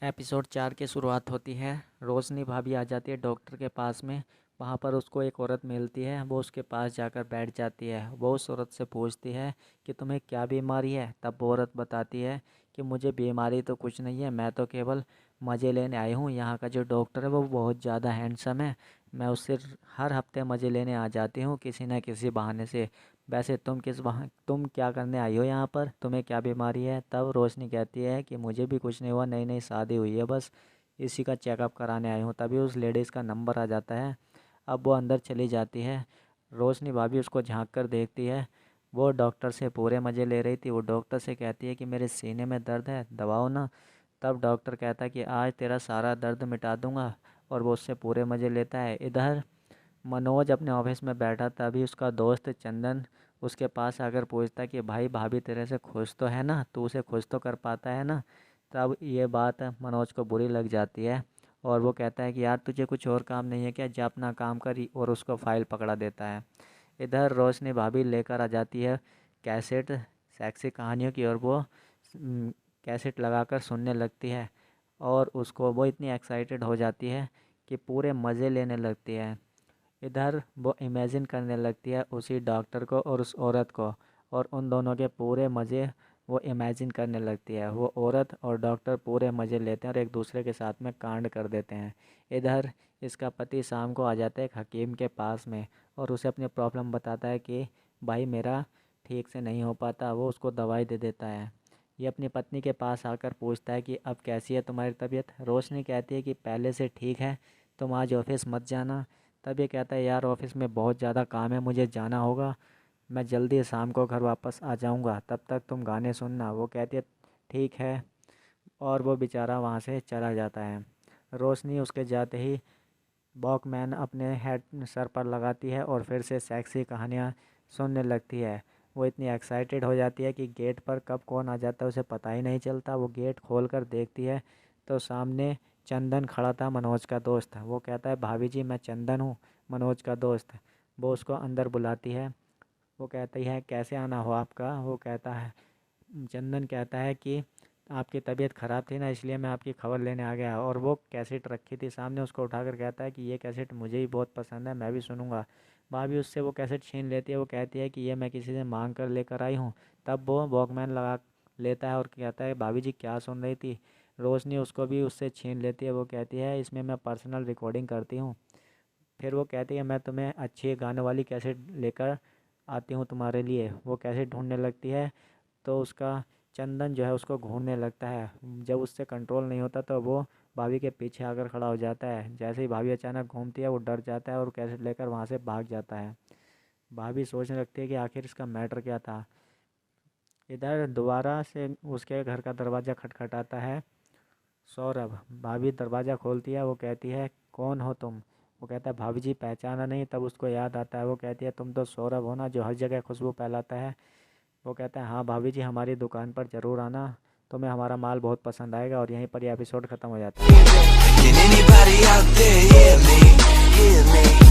Episode 4 की शुरुआत होती है। रोशनी भाभी आ जाती है डॉक्टर के पास में। वहाँ पर उसको एक औरत मिलती है। वो उसके पास जाकर बैठ जाती है। वो उस औरत से पूछती है कि तुम्हें क्या बीमारी है। तब वो औरत बताती है कि मुझे बीमारी तो कुछ नहीं है, मैं तो केवल मज़े लेने आई हूँ। यहाँ का जो डॉक्टर है वो बहुत ज़्यादा हैंडसम है। मैं उससे हर हफ्ते मज़े लेने आ जाती हूँ किसी न किसी बहाने से। वैसे तुम क्या करने आई हो यहाँ पर, तुम्हें क्या बीमारी है। तब रोशनी कहती है कि मुझे भी कुछ नहीं हुआ, नई नई शादी हुई है, बस इसी का चेकअप कराने आई हूँ। तभी उस लेडीज़ का नंबर आ जाता है। अब वो अंदर चली जाती है। रोशनी भाभी उसको झांक कर देखती है। वो डॉक्टर से पूरे मज़े ले रही थी। वो डॉक्टर से कहती है कि मेरे सीने में दर्द है, दबाओ ना। तब डॉक्टर कहता है कि आज तेरा सारा दर्द मिटा दूंगा। और वो उससे पूरे मज़े लेता है। इधर मनोज अपने ऑफिस में बैठा था। अभी उसका दोस्त चंदन उसके पास आकर पूछता कि भाई भाभी तेरे से खुश तो है ना, तू उसे खुश तो कर पाता है ना। तब ये बात मनोज को बुरी लग जाती है। और वो कहता है कि यार तुझे कुछ और काम नहीं है क्या, जा अपना काम करी। और उसको फाइल पकड़ा देता है। इधर रोशनी भाभी लेकर आ जाती है कैसेट सेक्सी कहानियों की। और वो कैसेट लगाकर सुनने लगती है। और उसको वो इतनी एक्साइटेड हो जाती है कि पूरे मज़े लेने लगती है। इधर वो इमेजिन करने लगती है उसी डॉक्टर को और उस औरत को। और उन दोनों के पूरे मज़े वो इमेजिन करने लगती है। वो औरत और डॉक्टर पूरे मज़े लेते हैं और एक दूसरे के साथ में कांड कर देते हैं। इधर इसका पति शाम को आ जाता है एक हकीम के पास में। और उसे अपनी प्रॉब्लम बताता है कि भाई मेरा ठीक से नहीं हो पाता। वो उसको दवाई दे देता है। ये अपनी पत्नी के पास आकर पूछता है कि अब कैसी है तुम्हारी तबीयत। रोशनी कहती है कि पहले से ठीक है, तुम आज ऑफिस मत जाना। तब ये कहता है यार ऑफिस में बहुत ज़्यादा काम है, मुझे जाना होगा, मैं जल्दी शाम को घर वापस आ जाऊंगा, तब तक तुम गाने सुनना। वो कहती है ठीक है। और वो बेचारा वहाँ से चला जाता है। रोशनी उसके जाते ही वॉकमैन अपने हेड सर पर लगाती है और फिर से सेक्सी कहानियाँ सुनने लगती है। वो इतनी एक्साइटेड हो जाती है कि गेट पर कब कौन आ जाता है उसे पता ही नहीं चलता। वो गेट खोल कर देखती है तो सामने चंदन खड़ा था, मनोज का दोस्त। वो कहता है भाभी जी मैं चंदन हूँ, मनोज का दोस्त। वो उसको अंदर बुलाती है। वो कहती है कैसे आना हो आपका। वो कहता है, चंदन कहता है कि आपकी तबीयत ख़राब थी ना, इसलिए मैं आपकी खबर लेने आ गया। और वो कैसेट रखी थी सामने, उसको उठाकर कहता है कि ये कैसेट मुझे भी बहुत पसंद है, मैं भी सुनूंगा। भाभी उससे वो कैसेट छीन लेती है। वो कहती है कि ये मैं किसी से मांग कर लेकर आई हूँ। तब वो वॉकमैन लगा लेता है और कहता है भाभी जी क्या सुन रही थी। रोशनी उसको भी उससे छीन लेती है। वो कहती है इसमें मैं पर्सनल रिकॉर्डिंग करती हूँ। फिर वो कहती है मैं तुम्हें अच्छी गानों वाली कैसेट लेकर आती हूँ तुम्हारे लिए। वो कैसेट ढूंढने लगती है तो उसका चंदन जो है उसको घूरने लगता है। जब उससे कंट्रोल नहीं होता तो वो भाभी के पीछे आकर खड़ा हो जाता है। जैसे ही भाभी अचानक घूमती है वो डर जाता है और कैसेट लेकर वहाँ से भाग जाता है। भाभी सोचने लगती है कि आखिर इसका मैटर क्या था। इधर दोबारा से उसके घर का दरवाज़ा खटखटाता है। सौरभ। भाभी दरवाज़ा खोलती है। वो कहती है कौन हो तुम। वो कहता है भाभी जी पहचाना नहीं। तब उसको याद आता है। वो कहती है तुम तो सौरभ हो ना, जो हर जगह खुशबू फैलाता है। वो कहता है हाँ भाभी जी हमारी दुकान पर ज़रूर आना, तुम्हें हमारा माल बहुत पसंद आएगा। और यहीं पर यह एपिसोड ख़त्म हो जाता है।